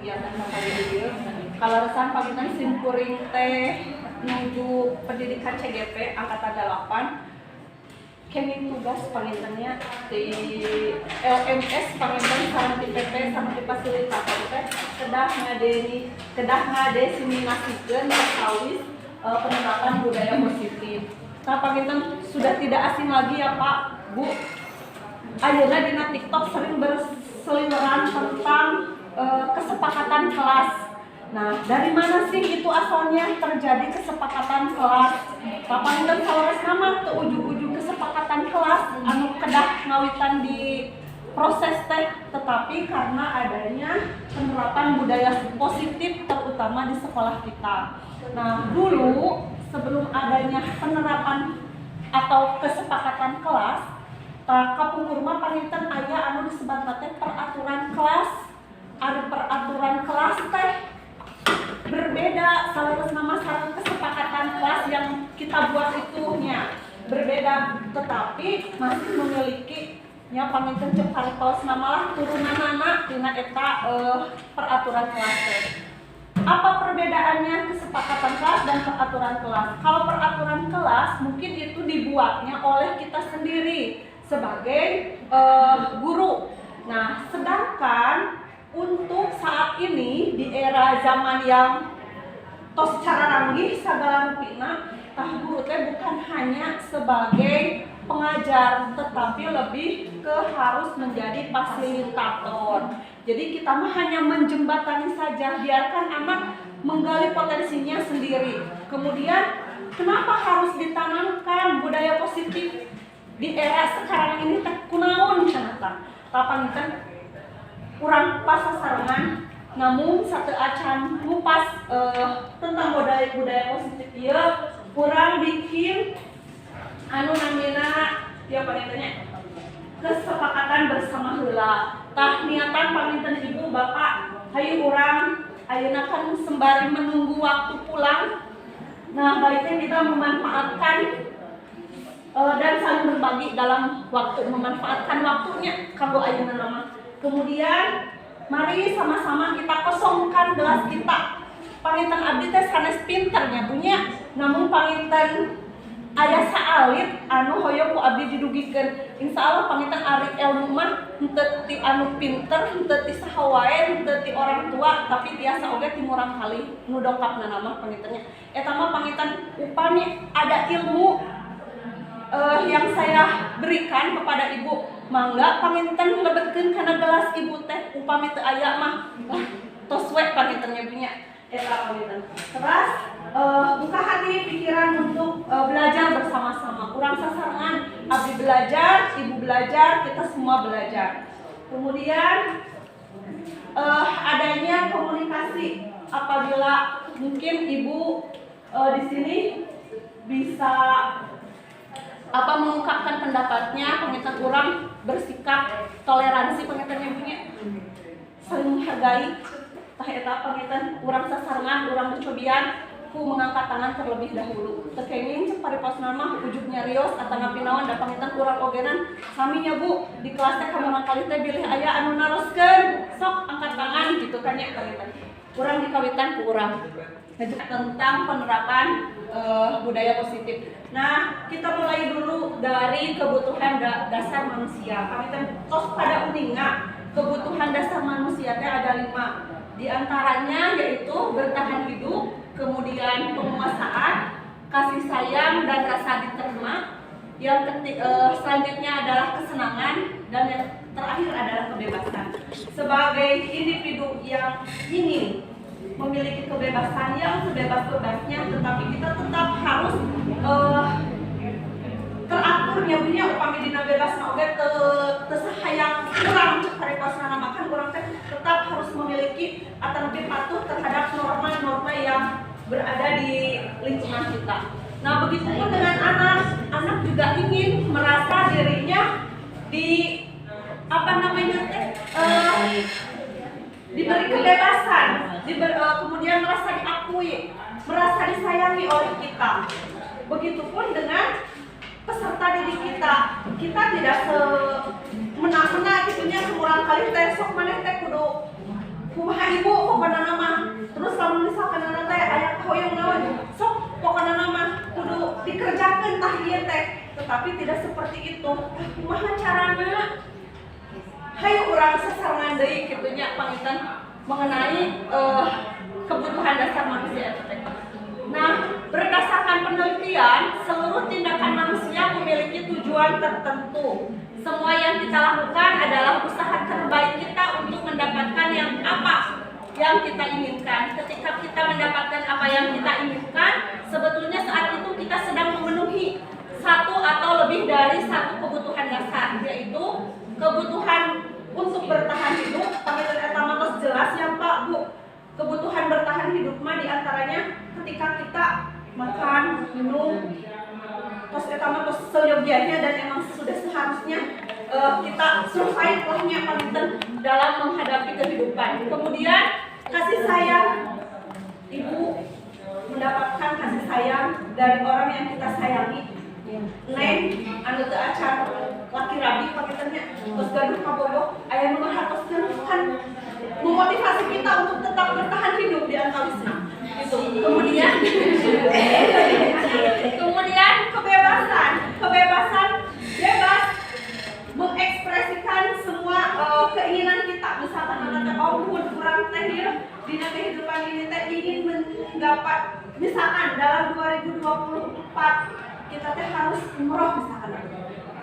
kegiatan Bapak Ibu. Kalau resan pagitan simkuring teh menuju pendidikan CGP angkatan 8. Kami tugas pangintennya di LMS panginten sareng di PP sareng di fasilitator teh kedah ngadesinasikeun kawis penerapan budaya positif. Nah, panginten sudah tidak asing lagi ya Pak, Bu. Ayeuna dina TikTok sering berseliweran tentang kesepakatan kelas. Nah, dari mana sih itu asalnya terjadi kesepakatan kelas? Panginten saweras nama teu ujug-ujug kesepakatan kelas anu kedah ngawitan di proses teh, tetapi karena adanya penerapan budaya positif terutama di sekolah kita. Nah, dulu sebelum adanya penerapan atau kesepakatan kelas, kapungkur mah panginten aya anu disebat teh peraturan kelas. Ada peraturan kelas teh berbeda salah nama sareng kesepakatan kelas yang kita buat itunya berbeda, tetapi masih memiliki nya panginten cek paus namalah turunanana dina eta peraturan kelas teh. Apa perbedaannya kesepakatan kelas dan peraturan kelas? Kalau peraturan kelas mungkin itu dibuatnya oleh kita sendiri sebagai guru. Nah, sedangkan untuk saat ini di era zaman yang tos cara ranggih sagala rupina, tah guru teh bukan hanya sebagai pengajar, tetapi lebih ke harus menjadi fasilitator. Jadi kita mah hanya menjembatani saja, biarkan anak menggali potensinya sendiri. Kemudian kenapa harus ditanamkan budaya positif di era sekarang ini teh kunaon cenah? Panginten kurang pas sasarangan, namun satu acan ngupas tentang budaya positif dia kurang bikin anu namina ya pangintennya kesepakatan bersama heula. Tah niatan panginten ibu bapak hayu urang ayeuna kan sembari menunggu waktu pulang. Nah, baiknya kita memanfaatkan dan saling berbagi dalam waktu, memanfaatkan waktunya kanggo ayeuna nama. Kemudian mari sama-sama kita kosongkan gelas kita. Panginten abdi teh sanes pinternya punya, namun panginten aya saalit anu hoyong ku abdi didugikeun. Insyaallah panginten ari ilmu mah henteu ti anu pinter, henteu ti saha wae, henteu ti orang tua, tapi tiasa oge ti murang kali nu dongkapna nama pangintennya. Eta mah panginten upami ada ilmu yang saya berikan kepada ibu, mangga panginten lebetkeun kana gelas ibu teh, upami teu aya mah tos we pangintennya punya eta panginten. Terus buka hati pikiran untuk belajar bersama-sama. Urang sasarangan abdi belajar, ibu belajar, kita semua belajar. Kemudian adanya komunikasi, apabila mungkin ibu di sini bisa mengungkapkan pendapatnya, panginten urang bersikap toleransi, pangintennya punya saling menghargai. Tah eta panginten urang sasarangan, urang bercobian ku mengangkat tangan terlebih dahulu. Tekenging cek pariposna mah ujug nyarios atana pinaon da panginten urang ogenan sami nya Bu di kelas teh kamurang kali teh bilih aya anu naroskeun sok angkat tangan gitu kan ya panginten. Urang dikawitan ku urang tentang penerapan budaya positif. Nah, kita mulai dulu dari kebutuhan dasar manusia. Panginten tos pada uninga kebutuhan dasar manusia teh ada 5. Di antaranya yaitu bertahan hidup, kemudian penguasaan, kasih sayang dan rasa diterima. Yang selanjutnya adalah kesenangan, dan yang terakhir adalah kebebasan. Sebagai individu yang ingin memiliki kebebasan yang sebebas-bebasnya, tetapi kita tetap harus teraturnya punya upami dina bebas oge teu sahayang kurang cek paripasna makan kurang teh tetap harus memiliki atau lebih patuh terhadap norma-norma yang berada di lingkungan kita. Nah, begitupun dengan anak juga ingin merasa dirinya diberi kebebasan, kemudian merasa diakui, merasa disayangi oleh kita. Begitupun dengan peserta didik kita tidak semena-mena gitunya semurang kali teh sok maneh teh kudu kumaha ibu pokokna nama. Terus lamun misalkan anak teh aya hoyong naon, sok pokokna nama kudu dikerjakeun tah ieu teh. Tetapi tidak seperti itu. Kumaha carana? Hayu urang sasarangan deui kitu nya pangitan mengenai kebutuhan dasar manusia itu teh. Nah, berdasarkan penelitian, seluruh tindakan manusia memiliki tujuan tertentu. Semua yang kita lakukan adalah usaha terbaik kita untuk mendapatkan yang apa yang kita inginkan. Ketika kita mendapatkan apa yang kita inginkan, sebetulnya saat itu kita sedang memenuhi satu atau lebih dari satu kebutuhan dasar, yaitu kebutuhan untuk bertahan hidup. Pamitan eta mah jelas ya Pak Bu. Kebutuhan bertahan hidup mah diantaranya ketika kita makan, minum, terus eta mah seyogianya dan emang sudah seharusnya kita survive lahnya pamitan dalam menghadapi kehidupan. Kemudian kasih sayang, ibu mendapatkan kasih sayang dari orang yang kita sayangi. Neng, anu teu acan laki rabi paketannya, terus gaduh kabogoh, aya nu ngahartoskeun kan memotivasi kita untuk tetap bertahan hidup di antalisna. Gitu. Kemudian kebebasan bebas mengekspresikan semua keinginan kita. Misalkan anak kurang teh dina kehidupan ini teh ingin menggapai, misalkan dalam 2024 kita teh harus umroh misalkan.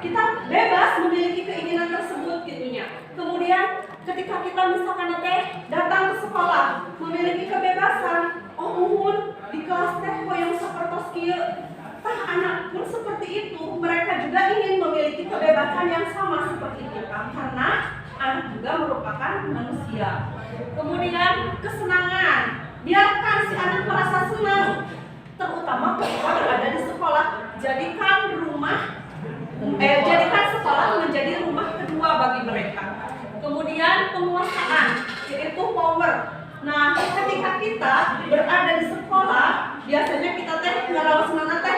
Kita bebas memiliki keinginan tersebut gitunya. Kemudian ketika kita misalkan teh datang ke sekolah memiliki kebebasan, uhun di kelas teh yang sapertos kieu, tah anak pun seperti itu, mereka juga ingin memiliki kebebasan yang sama seperti kita karena anak juga merupakan manusia. Kemudian kesenangan, biarkan si anak merasa senang, terutama ketika berada di sekolah. Jadikan sekolah menjadi rumah kedua bagi mereka. Kemudian penguasaan, yaitu power. Nah, ketika kita berada di sekolah, biasanya kita teh ngaraosna teh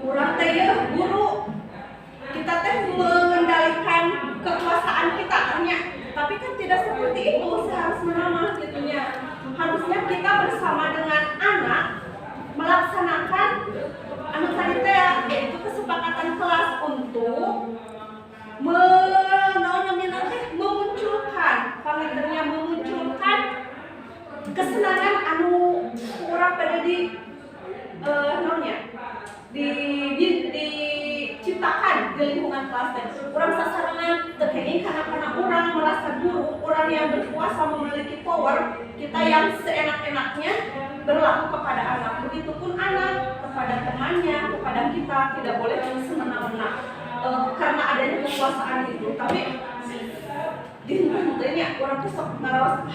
urang teh guru. Kita teh mengendalikan kekuasaan kita hanya, tapi kan tidak seperti itu seharusnya mah gitunya. Harusnya kita bersama dengan anak melaksanakan anu tadi teh yaitu kesepakatan kelas untuk memunculkan kesenangan anu urang pada diciptakan di lingkungan kelas teh. Urang sasarangan terkenging karena urang merasa guru, urang yang berkuasa memiliki power, kita yang seenak-enaknya berlaku kepada anak. Begitupun anak kepada temannya, kepada kita tidak boleh semena-mena karena adanya kekuasaan itu. Tapi di henteu urang teh sok ngaraos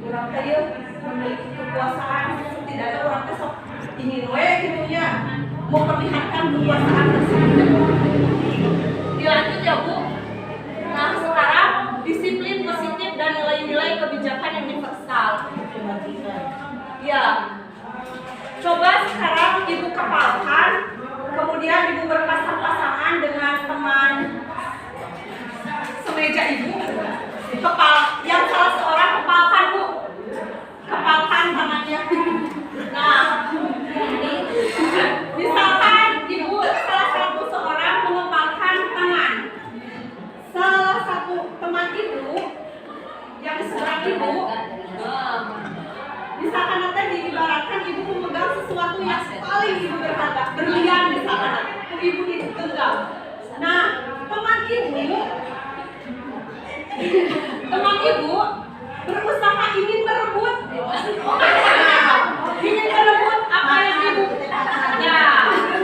urang teh memiliki kekuasaan, tidak ada urang teh sok ingin we gitu nya memperlihatkan kekuasaan tersebut. Dilanjut ya Bu. Nah sekarang disiplin positif dan nilai-nilai kebijakan yang universal. Ya, coba sekarang ibu kepalkan, kemudian ibu berpasang-pasangan dengan teman semeja ibu. Yang salah seorang kepalkan Bu, kepalkan tangannya. Nah, misalkan ibu salah satu seorang mengepalkan tangan, salah satu teman ibu yang di sebelah ibu. Misalkan nanti diibaratkan ibu memegang sesuatu yang paling ibu berharga, berlian misalkan, ibu digenggam. Nah, teman ibu berusaha ingin merebut, apa yang ibu,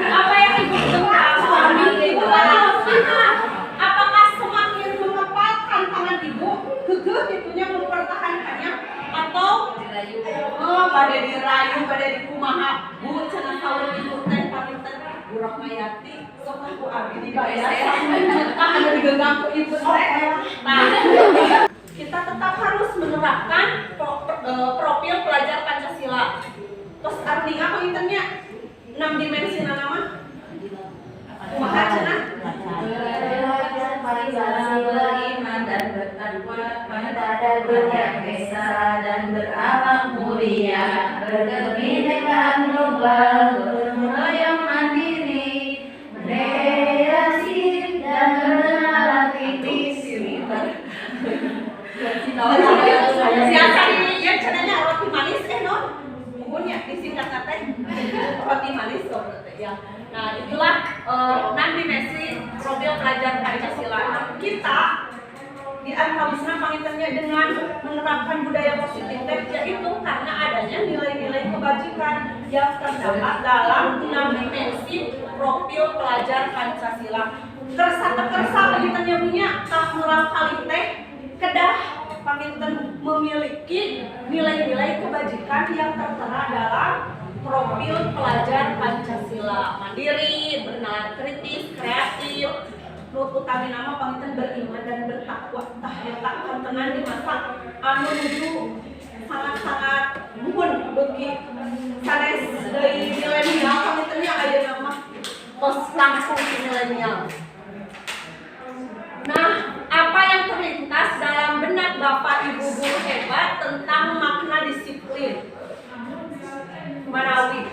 apa yang ibu genggam, suami ibu apakah semakin mengepalkan tangan ibu, gegeh itunya mempertahankannya, atau pada dirayu, pada dikumaha, Bu cenah saur ibu teh paminten buruk mayati, sok aku abdi dibayar 1 juta anu digenggam ku ibu teh. Nah, kita tetap harus menerapkan profil pelajar Pancasila. Terus artinya apa intennya? 6 dimensi nama? Kumaha cenah? Beriman dan pada berjasa dan berakhlak mulia, berkebinekaan global, bermoyong mandiri, rekreasi dan bernalar kritis. Siapa ini yang cenanya roti manis non? Umumnya disingkat teh roti manis ya. Nah itulah 6 dimensi profil pelajar Pancasila. Kita di Antawisna pangintennya dengan menerapkan budaya positif yaitu karena adanya nilai-nilai kebajikan yang terdapat dalam 6 dimensi profil pelajar Pancasila. Kersa pangintennya punya moral kali teh kedah panginten memiliki nilai-nilai kebajikan yang tertera dalam profil pelajar Pancasila: mandiri, bernalar kritis, kreatif, nurut utami nama panginten beriman dan bertakwa tah eta kantenan di masa anu nuju sangat-sangat muhun beuki sanes deui milenial pangintennya aya nama tos langsung milenial. Nah, apa yang terlintas dalam benak Bapak Ibu guru hebat tentang makna disiplin? Manawi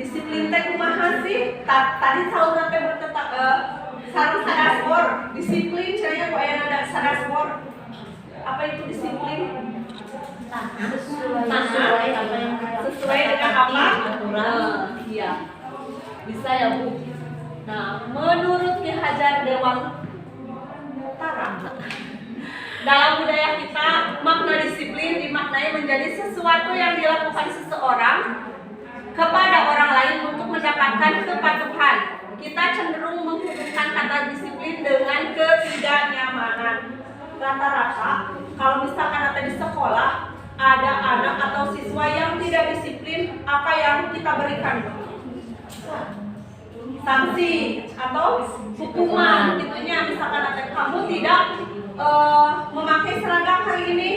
disiplin teh kumaha sih? Tadi saurna teh bertetap sareng sadaspor. Disiplin cenanya ku aya nada sadaspor. Apa itu disiplin? Sesuai dengan apa? Aturan. Iya. Bisa ya, Bu. Nah, menurut Ki Hajar Dewantara, dalam budaya kita makna disiplin dimaknai menjadi sesuatu yang dilakukan seseorang kepada orang lain untuk mendapatkan kepatuhan. Kita cenderung menghubungkan kata disiplin dengan ketidaknyamanan. Rata-rata kalau misalkan ada di sekolah ada anak atau siswa yang tidak disiplin, apa yang kita berikan? Sanksi atau hukuman gitunya. Misalkan ada kamu tidak memakai seragam hari ini,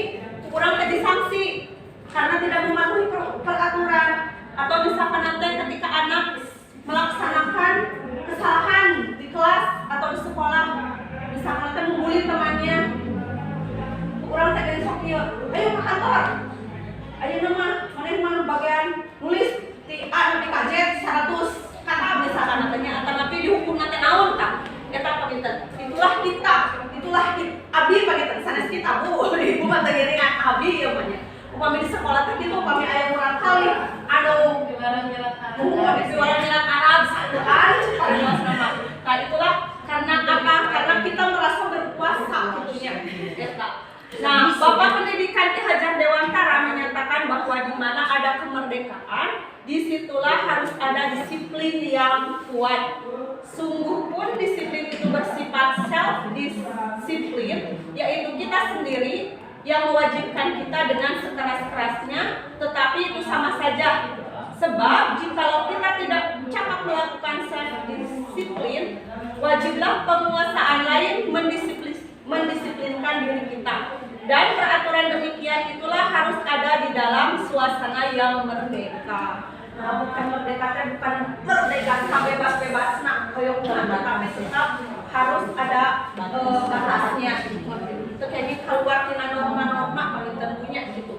kurang disanksi karena tidak mematuhi peraturan. Atau misalkan nanti ketika anak melaksanakan kesalahan di kelas atau di sekolah, misalkan nanti membuli temannya, kurang dari sokil, ayo ke kantor, ayo nama mana bagian nulis di A nanti kajet 100 kata misalkan nantinya, tapi dihukum nanti naon kan? Eta panginten. Itulah kita abdi panginten sanes kita Bu. Ibu mah teh geuningan abdi ya banyak. Upami di sekolah teh kitu upami aya urang kali anu jualan nyelat Arab satu kan jelas nama. Nah itulah karena apa? Karena kita merasa berkuasa gitunya. Eta. Nah, Bapak Pendidikan Ki Hajar Dewantara menyatakan bahwa di mana ada kemerdekaan, disitulah harus ada disiplin yang kuat. Sungguh pun disiplin itu bersifat self-disiplin, yaitu kita sendiri yang mewajibkan kita dengan sekeras-kerasnya, tetapi itu sama saja. Sebab jikalau kita tidak cepat melakukan self-disiplin, wajiblah penguasaan lain mendisiplinkan diri kita. Dan peraturan demikian itulah harus ada di dalam suasana yang merdeka. Nah, bukan merdeka kan bukan merdeka bebas-bebas nak koyok tapi tetap harus ada batasnya. Itu kayak keluar tina norma-norma paling tentunya gitu.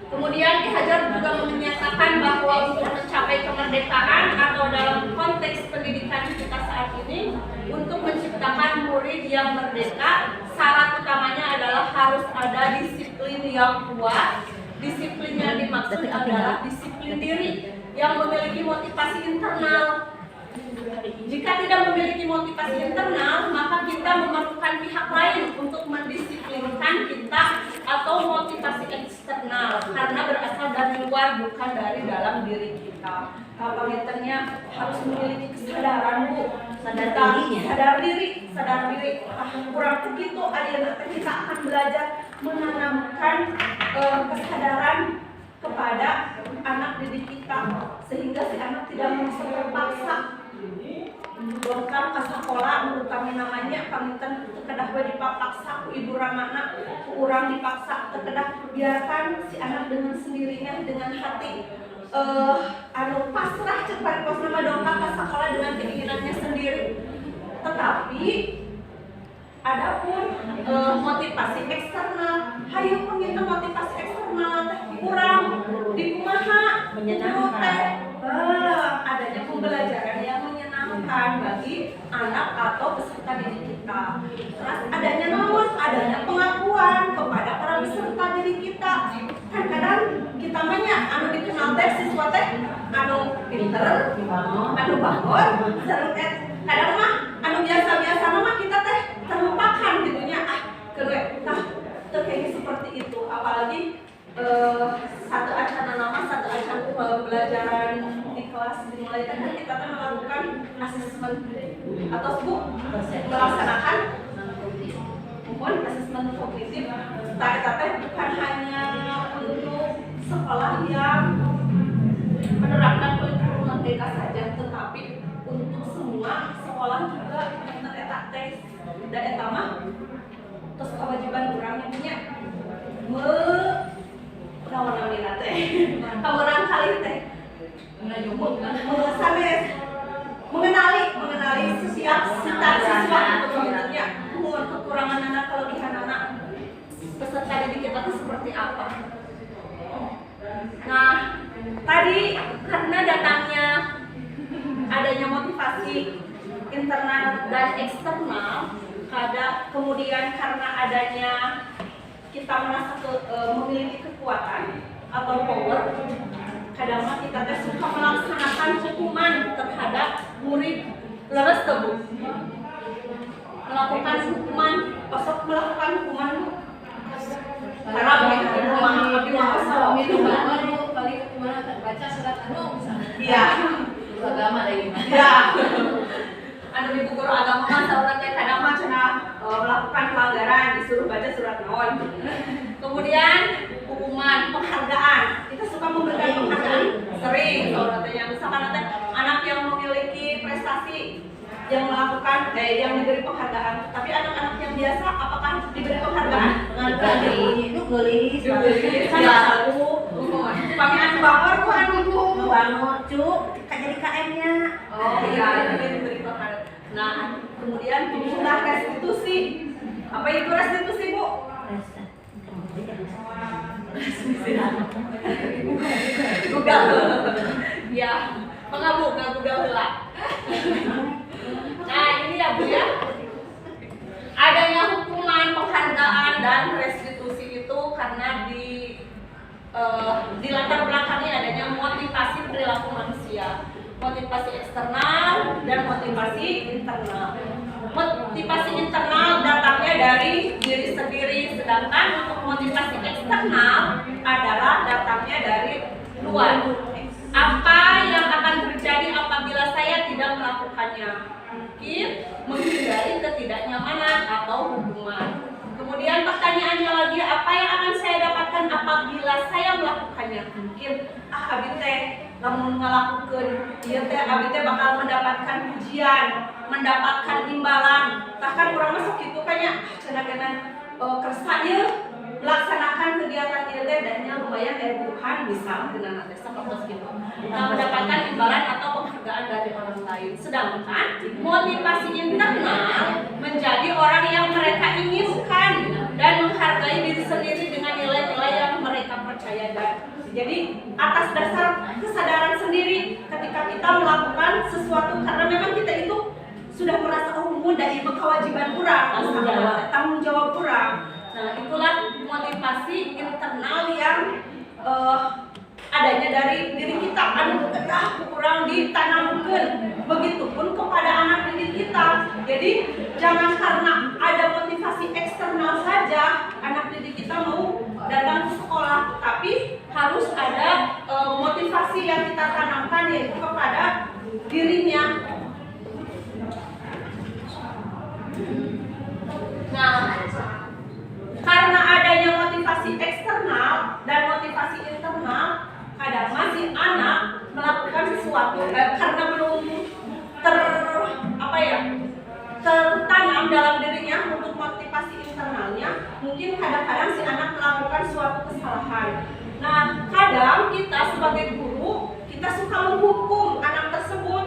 Kemudian Ki Hajar juga menyatakan bahwa untuk mencapai kemerdekaan atau dalam konteks pendidikan kita saat ini, untuk menciptakan murid yang merdeka, syarat utamanya adalah harus ada disiplin yang kuat. Disiplin yang dimaksud adalah disiplin diri yang memiliki motivasi internal. Jika tidak memiliki motivasi internal, maka kita memerlukan pihak lain untuk mendisiplinkan kita atau motivasi eksternal karena berasal dari luar bukan dari dalam diri kita. Pangintennya harus memiliki kesadaran Bu, sadar diri. Kurang begitu ayeuna kita akan belajar menanamkan kesadaran kepada anak didik kita sehingga si anak tidak merasa terpaksa dongkar ke sekolah terutama namanya panginten kedah we dipaksa ku ibu ramana ku urang dipaksa kedah biarkan si anak dengan sendirinya dengan hati pasrah cek paripos nama dongkar ke sekolah dengan keinginannya sendiri. Tetapi Adapun motivasi eksternal, hayu penginten motivasi eksternal teh kurang dikumaha menyenangkan. Adanya pembelajaran yang menyenangkan bagi anak atau peserta didik kita. Terus adanya naon? Adanya pengakuan kepada para peserta didik kita. Kan kadang kita manya anu dikenal teh siswa teh anu pinter, anu bangun, sareng kadang mah anu biasa-biasa mah kita teh terlupakan gitunya tah kayaknya seperti itu. Apalagi satu pembelajaran di kelas dimulai kan kita melakukan asesmen atau melaksanakan asesmen kognitif. Tapi bukan hanya untuk sekolah yang menerapkan kurikulum merdeka saja, tetapi untuk semua sekolah juga enten eta tes dan eta mah terus kewajiban urang yang punya naon-naon teh kawarang kali teh mengenali setiap siswa sebenarnya kekurangan anak, kelebihan anak peserta didik kita itu seperti apa. Nah, tadi karena datangnya adanya motivasi internal dan eksternal, kemudian karena adanya kita merasa memiliki kekuatan atau power, kadang kita suka melaksanakan hukuman terhadap murid leres tebu. Melakukan hukuman karena di masa itu baru kali kemana baca surat anu misalnya. Iya. Agama dari mana? Iya. Anu ibu guru agama mah saurang teh kadang mah cenah melakukan pelanggaran disuruh baca surat naon. Kemudian hukuman penghargaan. Kita suka memberikan penghargaan sering saurang teh yang misalkan teh anak yang memiliki prestasi yang melakukan yang diberi penghargaan. Tapi anak-anak yang biasa apakah diberi penghargaan? Itu gelis. Ya, aku panggilan bangor ku anu Bangor cu, jadi KM-nya. Oh iya, itu diberi penghargaan. Nah, kemudian jumlah restitusi. Apa itu restitusi, Bu? Google. Ya, mengabuka Google heula. Nah, ini ya Bu ya. Adanya hukuman, penghargaan dan restitusi itu karena di latar belakangnya adanya motivasi perilaku manusia. Motivasi eksternal dan motivasi internal. Motivasi internal datangnya dari diri sendiri, sedangkan untuk motivasi eksternal adalah datangnya dari luar. Apa yang akan terjadi apabila saya tidak melakukannya? Mungkin menghindari ketidaknyamanan atau hukuman. Kemudian pertanyaannya lagi, apa yang akan saya dapatkan apabila saya melakukannya? Mungkin abi teh lamun ngalakukeun ieu teh abi teh bakal mendapatkan pujian, mendapatkan imbalan. Bahkan urang masuk kitu kanya cenah kersa ieu melaksanakan kegiatan ieu teh dan lumayan Tuhan bisa dengan teh sapertos kitu. Nah, mendapatkan imbalan atau penghargaan dari orang lain. Sedangkan motivasi internal menjadi orang yang mereka inginkan dan menghargai diri sendiri dengan nilai-nilai yang mereka percaya. Dan jadi atas dasar kesadaran sendiri ketika kita melakukan sesuatu karena memang kita itu sudah merasa mudah ieu kewajiban kurang, tanggung jawab kurang. Nah, itulah motivasi internal yang adanya dari diri kita, kurang ditanamkan. Begitupun kepada anak didik kita. Jadi jangan karena ada motivasi eksternal saja anak didik kita mau datang ke sekolah, tapi harus ada motivasi yang kita tanamkan yaitu kepada dirinya. Nah, karena adanya motivasi eksternal dan motivasi internal, kadang masih anak melakukan sesuatu karena belum tertanam dalam dirinya untuk motivasi internalnya, mungkin kadang-kadang si anak melakukan suatu kesalahan. Nah, kadang kita sebagai guru kita suka menghukum anak tersebut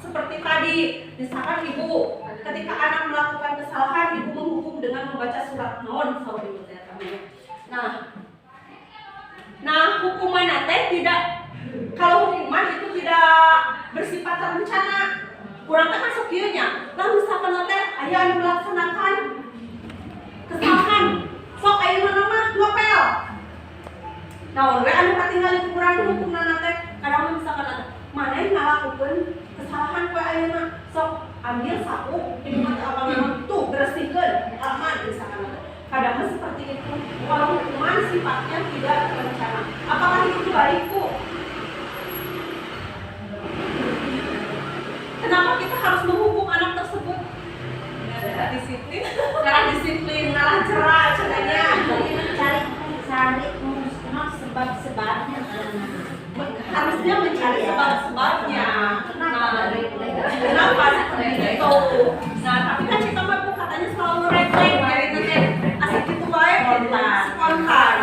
seperti tadi, misalkan ibu ketika anak melakukan kesalahan ibu menghukum baca surat non saur ibu teh namanya. Nah hukuman teh tidak, kalau hukuman itu tidak bersifat terencana. Kurang teh masuk kieu nya. Lah misalkan teh aya anu melaksanakan kesalahan, sok ayeuna mah ngopel. Naon we anu katinggali kurang hukumna teh? Kadang misalkan maneh ngalakukeun kesalahan poe ayeuna, sok ambil sapu di rumah abang tuh bersihkeun halaman misalkan. Kadang seperti itu. Kalau hukuman sifatnya tidak terencana. Apakah itu baik, Bu? Kenapa kita harus menghukum anak tersebut? Cara disiplin, ngalah jerak cenanya. Cari sebab-sebabnya. Harusnya mencari sebab-sebabnya. Nah, kenapa seperti itu? Nah, tapi kan kita mah katanya selalu refleks dari nanti asal gitu wae spontan.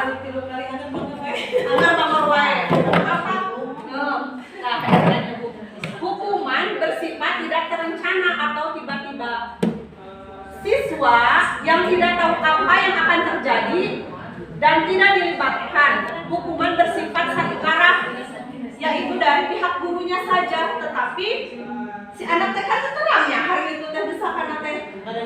Anak bangor wae. Apa? Nah, hukuman bersifat tidak terencana atau tiba-tiba. Siswa yang tidak tahu apa yang akan terjadi dan tidak dilibatkan, hukuman bersifat satu arah, yaitu dari pihak gurunya saja. Tetapi si anak teh kan terangnya hari itu teh misalkan teh ada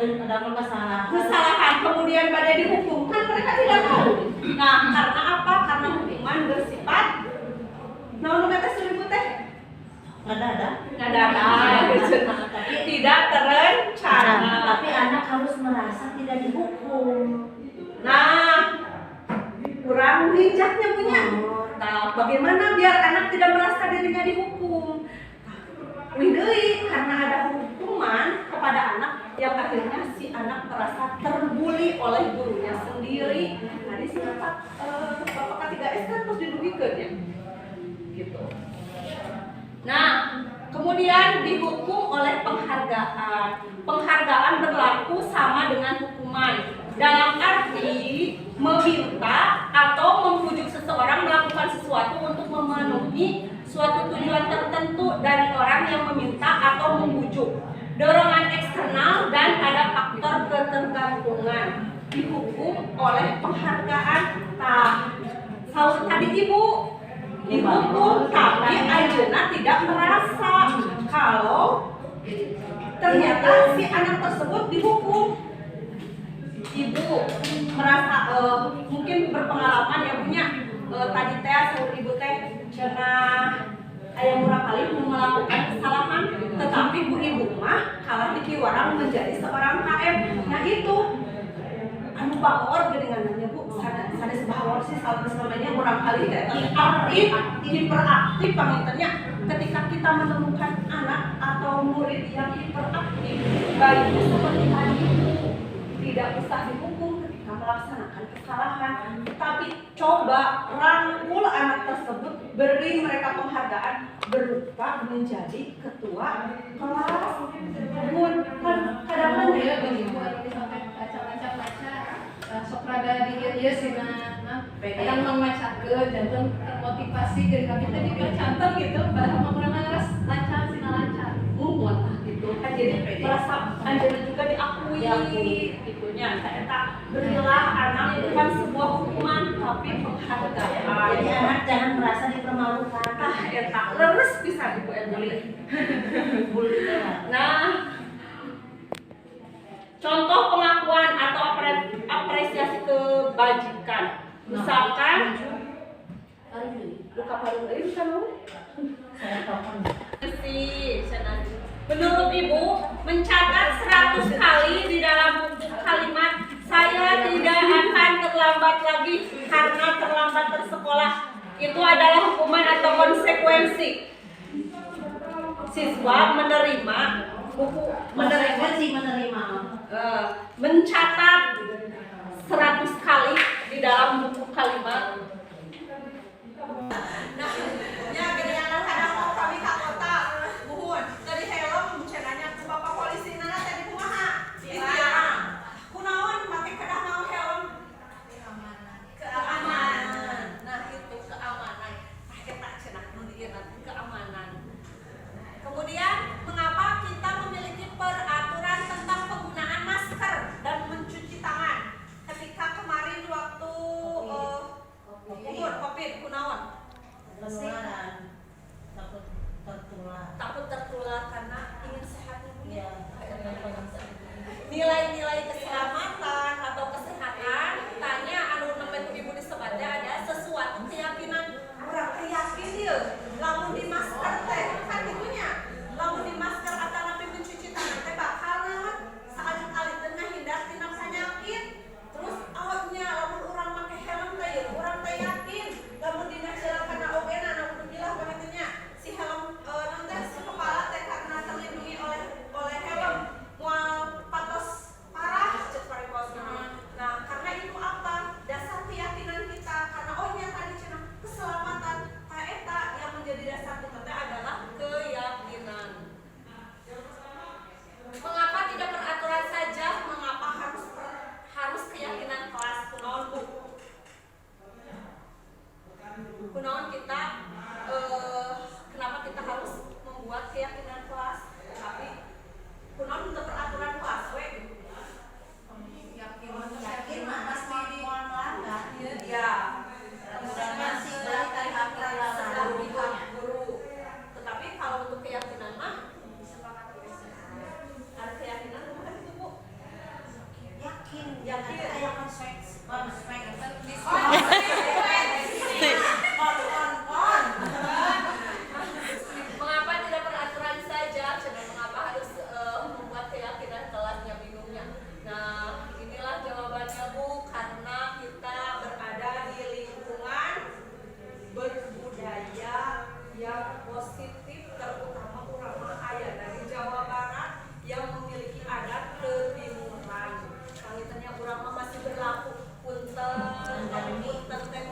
kesalahan kemudian pada dihukum, kan mereka tidak tahu. Nah, karena apa? Karena hukuman bersifat naon teh seribu teh ada tapi tidak terencana. Tapi anak harus merasa tidak dihukum. Nah, kurang bijaknya punya. Nah, bagaimana biar anak tidak merasa dirinya dihukum? Widei, karena ada hukuman kepada anak yang akhirnya si anak merasa terbuli oleh gurunya sendiri. Nah, di sini Bapak K3S kan terus didugikan ya, gitu. Nah, kemudian dihukum oleh penghargaan. Penghargaan berlaku sama dengan hukuman. Dalam arti meminta atau membujuk seseorang melakukan sesuatu untuk memenuhi suatu tujuan tertentu dari orang yang meminta atau membujuk. Dorongan eksternal dan ada faktor ketergantungan. Dihukum oleh penghargaan. Nah, saur tadi Ibu dihukum tapi ayeuna tidak merasa kalau ternyata si anak tersebut dihukum. Ibu merasa mungkin berpengalaman ya punya tadi teh saur ibu teh cenah aya murah kali melakukan kesalahan, tetapi bu ibu mah kalah dikiwarang menjadi seorang KM. Nah itu anu bangor gedengannya Bu, sanes bangor sih salah namanya murah kali teh hiperaktif pangintennya. Ketika kita menemukan anak atau murid yang hiperaktif, baiknya seperti tadi tidak usah dihukum ketika melaksanakan kesalahan, tapi coba rangkul anak tersebut, beri mereka penghargaan berupa menjadi ketua kelas. Namun kadang-kadang ya begitu sampai baca sok rada di sina kadang membacakeun dan termotivasi dari kami tadi canten gitu padahal mah lancar sina lancar muat gitu kan, jadi merasa anjana juga diakui gitunya. Eta berilah anak bukan sebuah hukuman tapi penghargaan. Jadi anak jangan merasa dipermalukan. Eta leres bisa Ibu Emily. Nah, contoh pengakuan atau apresiasi kebajikan. Misalkan luka paling lain kan Saya tahu. Menurut Ibu, mencatat 100 kali di dalam buku kalimat saya tidak akan terlambat lagi karena terlambat bersekolah, itu adalah hukuman atau konsekuensi. Siswa menerima mencatat 100 kali di dalam buku kalimat. Nah, nya gedeanan hadang kami ka kota buhun. Tadi helm cenanya ku bapak polisi nana tadi kumaha? Dilarang. Kunaon make kedah mau helm? Keamanan. Nah, itu keamanan. Eta cenah nu dieu keamanan. Kemudian, mengapa kita memiliki peraturan tentang penggunaan masker dan mencuci tangan? nilai-nilai keselamatan atau kesehatan, tanya anu nembe ibu disebutnya ada sesuatu keyakinan orang yakin dia lamun di masker teh kan gitunya, lamun di masker atau napi mencuci tangan teh bakal naon saalit-alit teh ngahindar tina penyakit. Terus awalnya lamun urang make helm teh ya urang teh yakin lamun dina jalan kana ogena namun bilah bagitunya si helm naon teh si kepala teh karena terlindungi oleh helm moal patos parah cek pariposna. Nah, karena itu apa? Dasar keyakinan kita karena ohnya tadi cenah keselamatan ta eta yang menjadi dasar kita teh adalah keyakinan. Mengapa tidak peraturan saja? Mengapa harus keyakinan kelas kunaon Bu? Kunaon kita kenapa kita harus membuat keyakinan kelas? Tapi kunaon untuk peraturan kelas we? Yakin mah pasti di melanggar. Ya. Masih belajar hak guru. Tetapi kalau untuk keyakinan mah ada keyakinan bukan itu Bu? Yakin. Yakin. Kayak konspek. Mengapa tidak peraturan saja? Mengapa harus membuat keyakinan kelasnya bingungnya? Nah, inilah jawabannya Bu, karena kita berada di lingkungan berbudaya yang positif, terutama ulama ayah dari Jawa Barat yang memiliki adat ketimuran. Kalitannya ulama masih berlaku punten, punten teh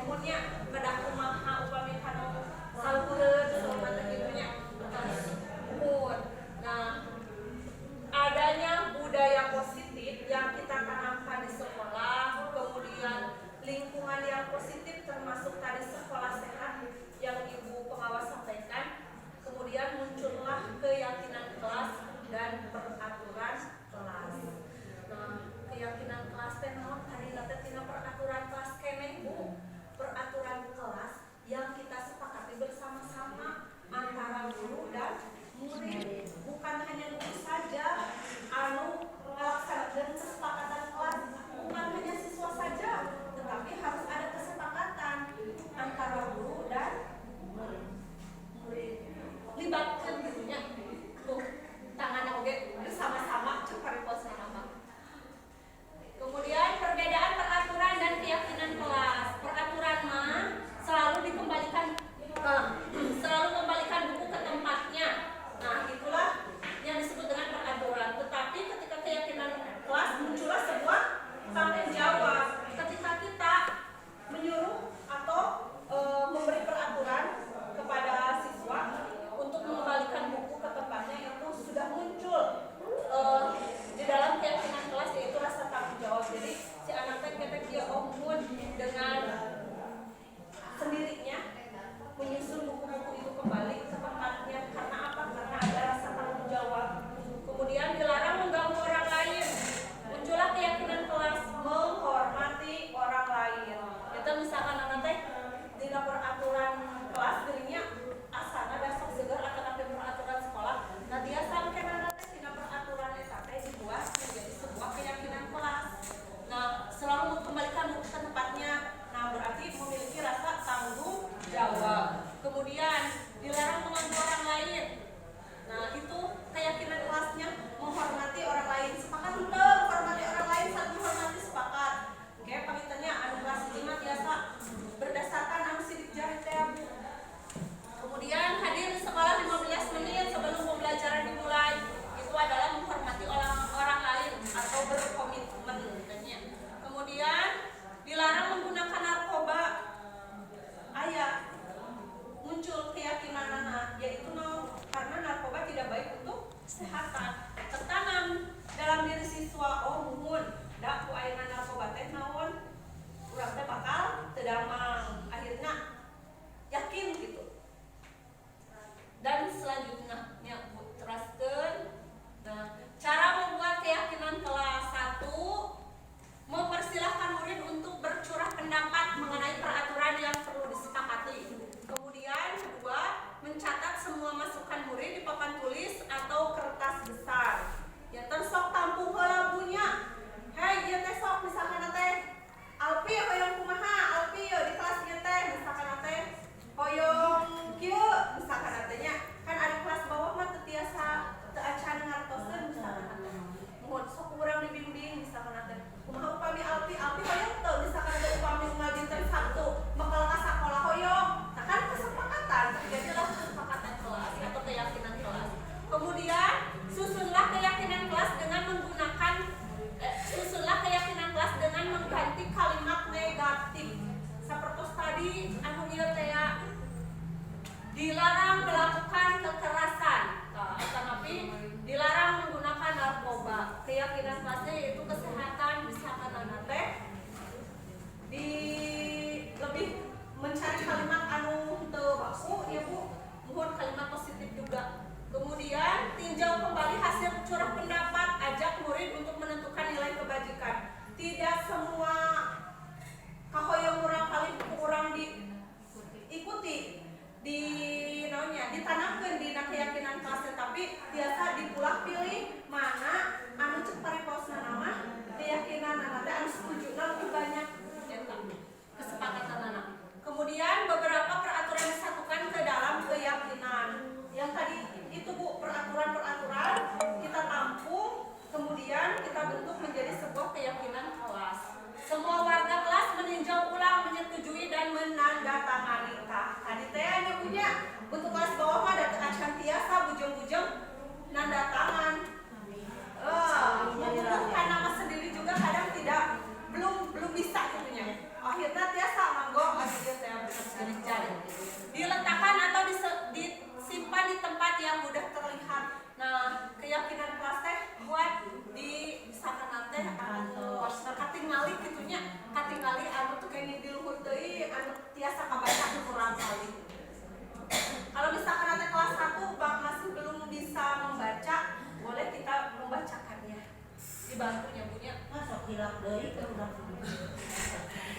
hilap deui ke udah.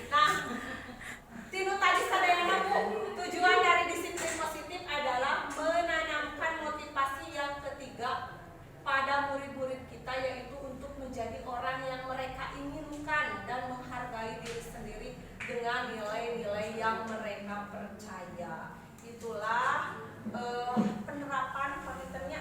Nah, tinu tadi sadayana Bu, tujuan dari disiplin positif adalah menanamkan motivasi yang ketiga pada murid-murid kita, yaitu untuk menjadi orang yang mereka inginkan dan menghargai diri sendiri dengan nilai-nilai yang mereka percaya. Itulah penerapan penelitiannya